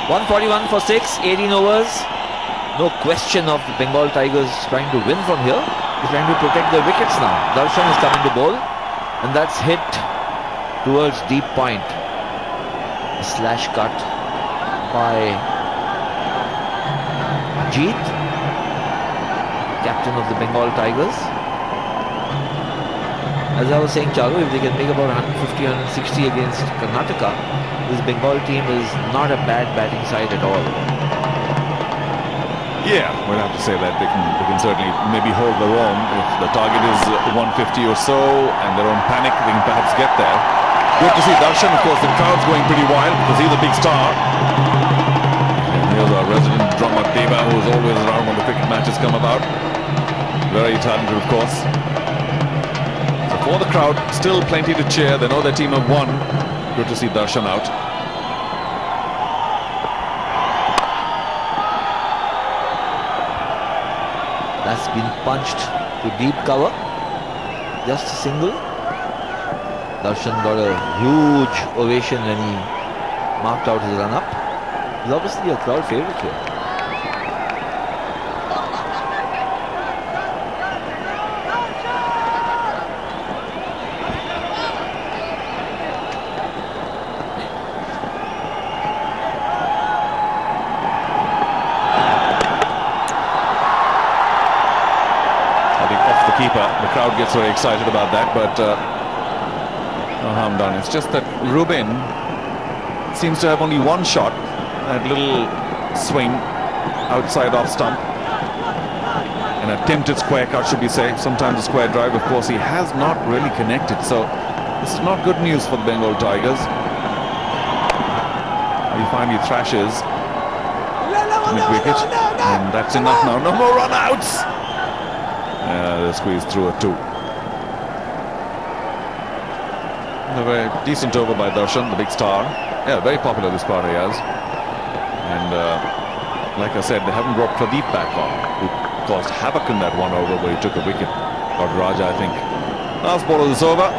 141 for 6, 18 overs. No question of the Bengal Tigers trying to win from here. They're trying to protect their wickets now. Darshan is coming to bowl, and that's hit towards deep point. A slash cut by Jeet, captain of the Bengal Tigers. As I was saying, Charu, if they can make about 150, 160 against Karnataka, this Bengal team is not a bad batting side at all. Yeah, we'll have to say that they can certainly maybe hold their own. If the target is 150 or so and they're on panic, they can perhaps get there. Good to see Darshan. Of course, the crowd's going pretty wild because he's a big star. And here's our resident drummer Deva, who is always around when the cricket matches come about. Very talented, of course. So for the crowd, still plenty to cheer. They know their team have won. Good to see Darshan out. That's been punched to deep cover. Just a single. Darshan got a huge ovation when he marked out his run-up. He's obviously a crowd favourite here. The crowd gets very excited about that, but no harm done. It's just that Rubin seems to have only one shot. That little swing outside off stump. An attempted square cut, should we say. Sometimes a square drive. Of course, he has not really connected. So this is not good news for the Bengal Tigers. He finally thrashes to mid-wicket. And that's enough now. No more run-outs. They squeezed through a 2. A very decent over by Darshan, the big star. Yeah, very popular this part he has. And like I said, they haven't brought Pradeep back on, who caused havoc in that one over where he took a wicket. Or Raja, I think. Last ball of this over.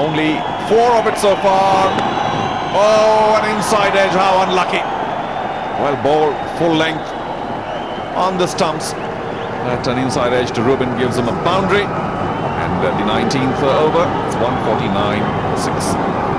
Only 4 of it so far. Oh, an inside edge. How unlucky. Well, ball full length on the stumps. At an inside edge to Rubin gives him a boundary. And the 19th over, it's 149 for 6.